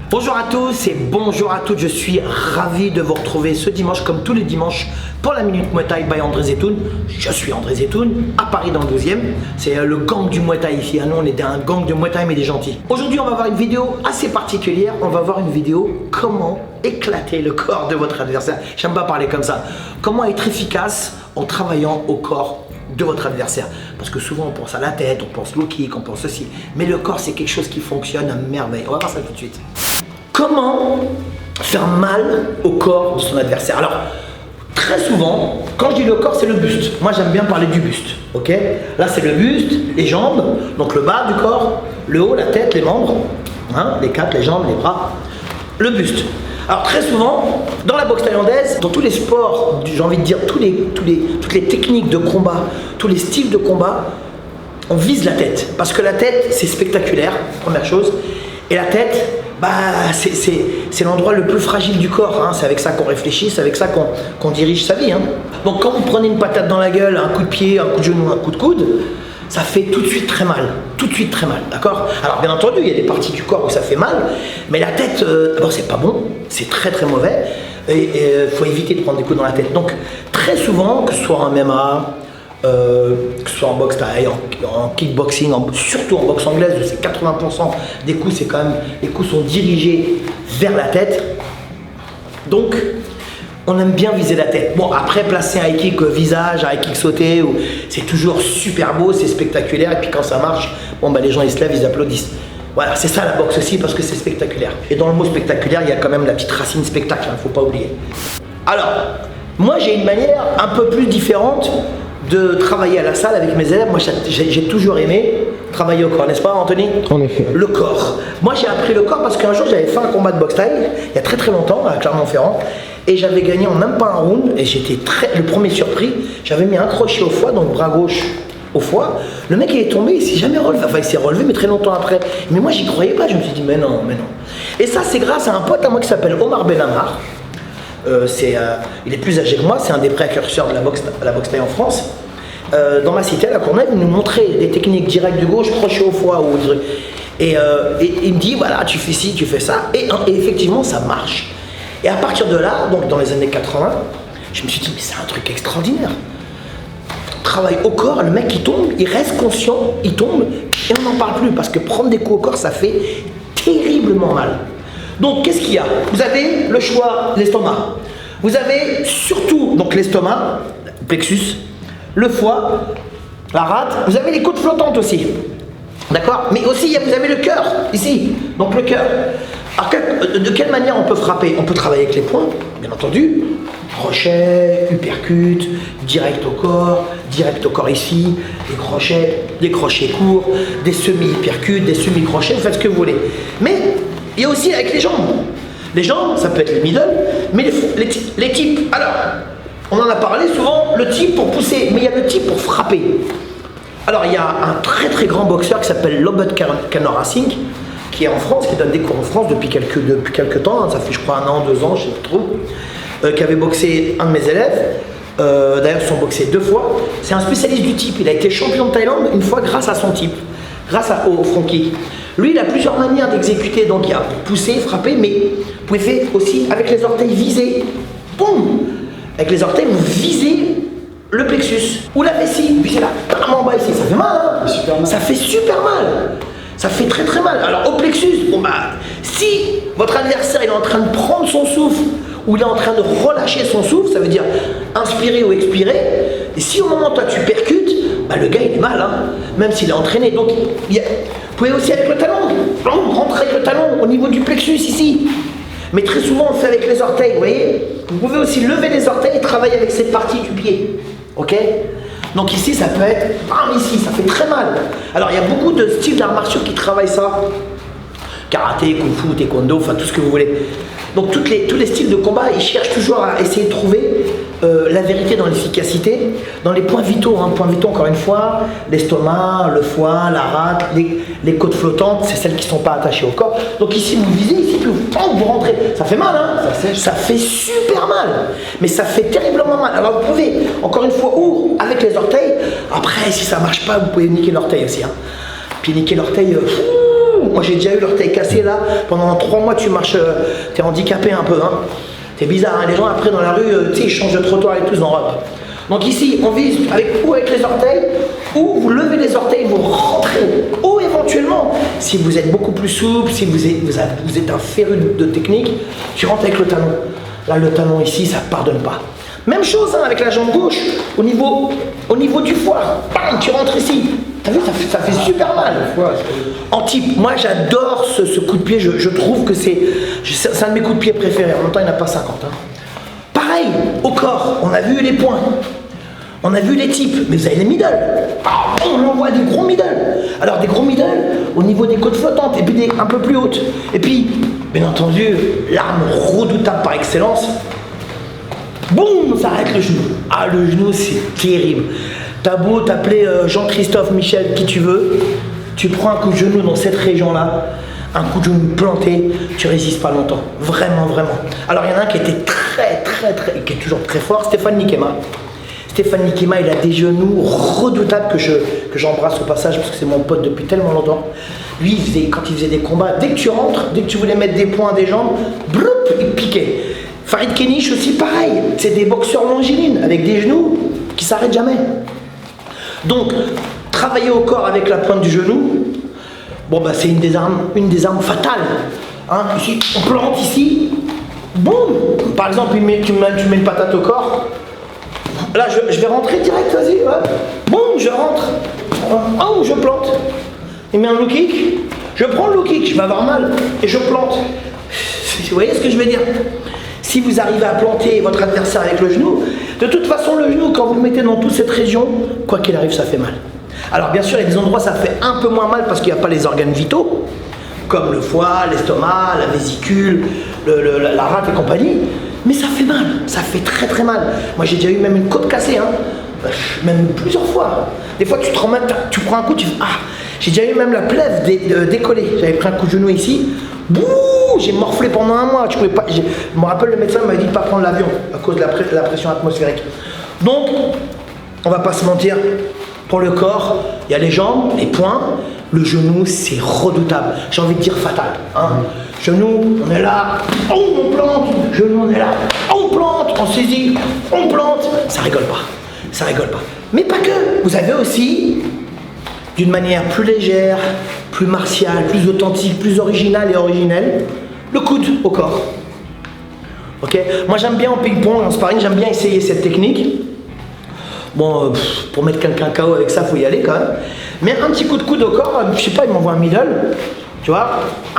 Bonjour à tous et bonjour à toutes, je suis ravi de vous retrouver ce dimanche comme tous les dimanches pour la Minute Muay Thai by André Zetoun. Je suis André Zetoun, à Paris dans le 12e. C'est le gang du Muay Thai ici, nous on est un gang de Muay Thai mais des gentils. Aujourd'hui on va voir une vidéo assez particulière, on va voir une vidéo comment éclater le corps de votre adversaire. J'aime pas parler comme ça. Comment être efficace en travaillant au corps de votre adversaire. Parce que souvent on pense à la tête, on pense low kick, on pense ceci. Mais le corps c'est quelque chose qui fonctionne à merveille. On va voir ça tout de suite. Comment faire mal au corps de son adversaire? Alors, très souvent, quand je dis le corps, c'est le buste. Moi, j'aime bien parler du buste, ok? Là, c'est le buste, les jambes, donc le bas du corps, le haut, la tête, les membres, hein, les quatre, les jambes, les bras, le buste. Alors, très souvent, dans la boxe thaïlandaise, dans tous les sports, j'ai envie de dire, toutes les techniques de combat, tous les styles de combat, on vise la tête. Parce que la tête, c'est spectaculaire, première chose. Et la tête, c'est l'endroit le plus fragile du corps, hein. C'est avec ça qu'on réfléchit, c'est avec ça qu'on dirige sa vie, hein. Donc quand vous prenez une patate dans la gueule, un coup de pied, un coup de genou, un coup de coude, ça fait tout de suite très mal, d'accord? Alors bien entendu, il y a des parties du corps où ça fait mal, mais la tête, d'abord c'est pas bon, c'est très très mauvais, et faut éviter de prendre des coups dans la tête. Donc très souvent, que ce soit en MMA, que ce soit en boxe thaï, en kickboxing, surtout en boxe anglaise, où c'est 80% des coups, c'est quand même, les coups sont dirigés vers la tête. Donc, on aime bien viser la tête. Bon, après, placer un high kick visage, un high kick sauté, c'est toujours super beau, c'est spectaculaire, et puis quand ça marche, bon, les gens ils se lèvent, ils applaudissent. Voilà, c'est ça la boxe aussi, parce que c'est spectaculaire. Et dans le mot spectaculaire, il y a quand même la petite racine spectacle, faut pas oublier. Alors, moi j'ai une manière un peu plus différente de travailler à la salle avec mes élèves. Moi j'ai toujours aimé travailler au corps, n'est-ce pas Anthony? En effet. Le corps. Moi j'ai appris le corps parce qu'un jour j'avais fait un combat de boxe thaï, il y a très très longtemps, à Clermont-Ferrand, et j'avais gagné en même pas un round, et j'étais le premier surpris, j'avais mis un crochet au foie, donc bras gauche au foie, le mec il est tombé, il s'est jamais relevé, enfin il s'est relevé mais très longtemps après, mais moi j'y croyais pas, je me suis dit mais non. Et ça c'est grâce à un pote à moi qui s'appelle Omar Benamar. Il est plus âgé que moi, c'est un des précurseurs de la boxe thaï en France. Dans ma cité à la Courneuve, il nous montrait des techniques directes de gauche, crochet au foie ou des trucs. Et il me dit voilà, tu fais ci, tu fais ça, et effectivement ça marche. Et à partir de là, donc dans les années 80, je me suis dit mais c'est un truc extraordinaire. Travail au corps, le mec il tombe, il reste conscient, il tombe, et on n'en parle plus parce que prendre des coups au corps ça fait terriblement mal. Donc qu'est-ce qu'il y a? Vous avez le choix, l'estomac. Vous avez surtout donc l'estomac, le plexus, le foie, la rate. Vous avez les côtes flottantes aussi. D'accord? Mais aussi vous avez le cœur, ici. Donc le cœur. Alors de quelle manière on peut frapper? On peut travailler avec les poings, bien entendu. Crochet, uppercut, direct au corps ici, des crochets courts, des semi-uppercuts, des semi-crochets, vous faites ce que vous voulez. Mais il y a aussi avec les jambes. Les jambes, ça peut être les middle, mais les types. Alors, on en a parlé souvent, le type pour pousser, mais il y a le type pour frapper. Alors, il y a un très très grand boxeur qui s'appelle Lobet Kanora Singh, qui est en France, qui donne des cours en France depuis quelques temps, hein, ça fait je crois 1 an, 2 ans, je sais pas trop, qui avait boxé un de mes élèves. D'ailleurs, ils sont boxés 2 fois. C'est un spécialiste du type, il a été champion de Thaïlande une fois grâce à son type, grâce au front kick. Lui, il a plusieurs manières d'exécuter, donc il y a pousser, frapper, mais vous pouvez faire aussi avec les orteils viser. Boum! Avec les orteils, vous visez le plexus ou la vessie, visez là, en bas ici, ça fait mal, hein? Ça fait super mal. Ça fait très très mal. Alors au plexus, si votre adversaire il est en train de prendre son souffle ou il est en train de relâcher son souffle, ça veut dire inspirer ou expirer, et si au moment où toi tu percutes, le gars il est mal, hein, même s'il est entraîné. Donc vous pouvez aussi avec le talon, rentrer avec le talon au niveau du plexus ici. Mais très souvent on le fait avec les orteils, vous voyez. Vous pouvez aussi lever les orteils et travailler avec cette partie du pied, ok? Donc ici ça peut être, ici ça fait très mal. Alors il y a beaucoup de styles d'arts martiaux qui travaillent ça. Karaté, kung fu, taekwondo, enfin tout ce que vous voulez. Donc tous les styles de combat, ils cherchent toujours à essayer de trouver la vérité dans l'efficacité, dans les points vitaux. Hein. Points vitaux, encore une fois, l'estomac, le foie, la rate, les côtes flottantes, c'est celles qui ne sont pas attachées au corps. Donc ici, vous visez, ici, puis vous rentrez. Ça fait mal, hein? Ça fait super mal, mais ça fait terriblement mal. Alors vous pouvez, encore une fois, ou avec les orteils, Après, si ça marche pas, vous pouvez niquer l'orteil aussi. Hein. Puis niquer l'orteil, moi j'ai déjà eu l'orteil cassé là. Pendant 3 mois, tu marches, t'es handicapé un peu. Hein. C'est bizarre, hein. Les gens après dans la rue, tu sais, ils changent de trottoir et tous en robe. Donc ici, on vise avec les orteils, ou vous levez les orteils, vous rentrez, ou éventuellement, si vous êtes beaucoup plus souple, si vous êtes un féru de technique, tu rentres avec le talon. Là, le talon ici, ça ne pardonne pas. Même chose hein, avec la jambe gauche, au niveau du foie, bam, tu rentres ici. T'as vu, ça fait super mal. En type, moi j'adore ce coup de pied, je trouve que c'est un de mes coups de pied préférés. En même temps, il n'y en a pas 50. Hein. Pareil, au corps, on a vu les points, on a vu les types, mais vous avez les middle. On envoie des gros middle. Alors des gros middle au niveau des côtes flottantes et puis des un peu plus hautes. Et puis, bien entendu, l'arme redoutable par excellence. Boum, ça arrête le genou. Ah, le genou, c'est terrible. T'as beau t'appeler Jean-Christophe, Michel, qui tu veux, tu prends un coup de genou dans cette région-là, un coup de genou planté, tu résistes pas longtemps. Vraiment, vraiment. Alors, il y en a un qui était qui est toujours très fort, Stéphane Nikema. Stéphane Nikema, il a des genoux redoutables que j'embrasse au passage parce que c'est mon pote depuis tellement longtemps. Lui, quand il faisait des combats, dès que tu rentres, dès que tu voulais mettre des poings à des jambes, bloup, il piquait. Farid Kenish aussi pareil, c'est des boxeurs longilines avec des genoux qui s'arrêtent jamais. Donc, travailler au corps avec la pointe du genou, bon bah c'est une des armes fatales. Hein, ici, on plante ici, boum. Par exemple, tu mets une patate au corps. Là, je vais rentrer direct, vas-y. Ouais. Boum, je rentre. Oh, je plante. Il met un low kick. Je prends le low kick, je vais avoir mal et je plante. Vous voyez ce que je veux dire? Si vous arrivez à planter votre adversaire avec le genou, de toute façon, le genou, quand vous le mettez dans toute cette région, quoi qu'il arrive, ça fait mal. Alors, bien sûr, il y a des endroits où ça fait un peu moins mal parce qu'il n'y a pas les organes vitaux, comme le foie, l'estomac, la vésicule, la rate et compagnie. Mais ça fait mal, ça fait très mal. Moi, j'ai déjà eu même une côte cassée, hein. Même plusieurs fois. Des fois, tu prends un coup, tu fais ah. J'ai déjà eu même la plèvre décollée. J'avais pris un coup de genou ici. Bouh, j'ai morflé pendant un mois. Je me rappelle, le médecin m'avait dit de ne pas prendre l'avion à cause de la pression atmosphérique. Donc, on va pas se mentir. Pour le corps, il y a les jambes, les poings. Le genou, c'est redoutable. J'ai envie de dire fatal. Hein. Genou, on est là. Oh, on plante. Genou, on est là. On plante. On saisit. On plante. Ça rigole pas. Ça rigole pas. Mais pas que. Vous avez aussi, d'une manière plus légère, plus martiale, plus authentique, plus originale et originelle, le coude au corps. Ok. Moi, j'aime bien en ping-pong, en sparring, j'aime bien essayer cette technique. Bon, pour mettre quelqu'un KO avec ça, faut y aller quand même. Mais un petit coup de coude au corps, je sais pas, il m'envoie un middle, tu vois.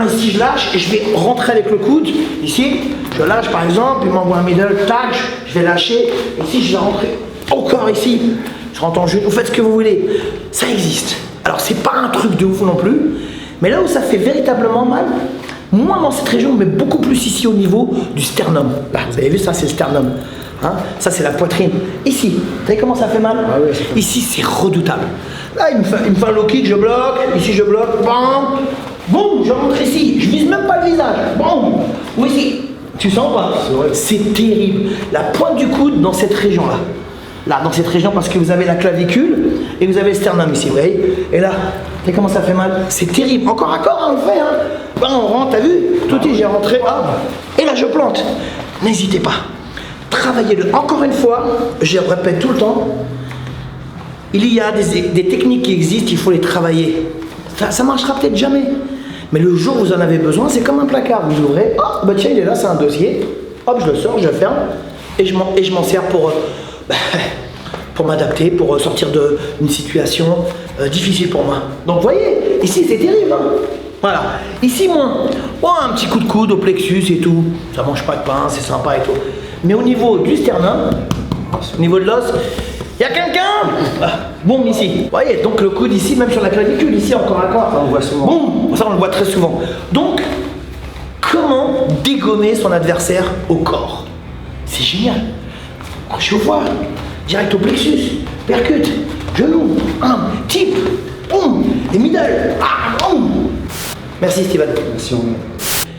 Ici, je lâche et je vais rentrer avec le coude. Ici, je lâche par exemple, il m'envoie un middle, tac, je vais lâcher. Ici, je vais rentrer au corps ici. Je rentre en genou, vous faites ce que vous voulez. Ça existe. Alors, c'est pas un truc de ouf non plus. Mais là où ça fait véritablement mal, moins dans cette région, mais beaucoup plus ici au niveau du sternum. Là, vous avez vu, ça, c'est le sternum. Hein, ça c'est la poitrine. Ici, vous savez comment ça fait mal? Ah oui, ici c'est redoutable. Là il me fait un low kick, je bloque, ici je bloque, bam, boum, je rentre ici, je vise même pas le visage, boum, ou ici, tu sens pas? C'est terrible. La pointe du coude dans cette région là. Là, dans cette région, parce que vous avez la clavicule et vous avez le sternum ici, vous voyez? Et là, vous voyez comment ça fait mal? C'est terrible. Encore à corps, on le fait, hein. Là, on rentre, t'as vu? Tout est, j'ai rentré, hop, et là je plante. N'hésitez pas. Travaillez-le. Encore une fois, je répète tout le temps, il y a des techniques qui existent, il faut les travailler. Ça marchera peut-être jamais. Mais le jour où vous en avez besoin, c'est comme un placard. Vous ouvrez, oh, bah tiens, il est là, c'est un dossier. Hop, je le sors, je le ferme. Et je m'en sers pour m'adapter, pour sortir d'une situation difficile pour moi. Donc, vous voyez, ici, c'est terrible. Hein. Voilà. Ici, moins. Oh, un petit coup de coude au plexus et tout. Ça mange pas de pain, c'est sympa et tout. Mais au niveau du sternum, au niveau de l'os, il y a quelqu'un. Boum, ici. Vous voyez, donc le coude ici, même sur la clavicule, ici encore à corps. Ça, on le voit souvent. Boum, ça on le voit très souvent. Donc, comment dégommer son adversaire au corps? C'est génial. Crochet au foie, direct au plexus, percute, genou, type, boum, les middle, boum. Merci Steven. Merci.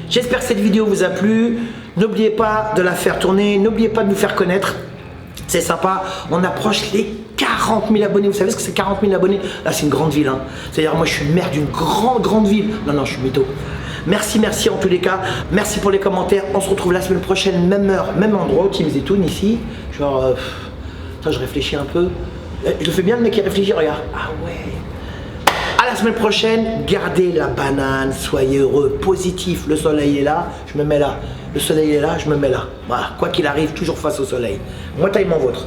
J'espère que cette vidéo vous a plu. N'oubliez pas de la faire tourner, n'oubliez pas de nous faire connaître. C'est sympa, on approche les 40 000 abonnés, vous savez ce que c'est 40 000 abonnés? Là, c'est une grande ville. Hein. C'est-à-dire, moi, je suis maire d'une grande ville. Non, je suis mytho. Merci en tous les cas. Merci pour les commentaires. On se retrouve la semaine prochaine, même heure, même endroit, au Team Zetoun, ici. Genre, attends, je réfléchis un peu. Je le fais bien, le mec qui réfléchit, regarde. Ah ouais. À la semaine prochaine, gardez la banane, soyez heureux, positif. Le soleil est là, je me mets là. Le soleil est là, je me mets là. Voilà, quoi qu'il arrive, toujours face au soleil. Moi, taille mon vôtre.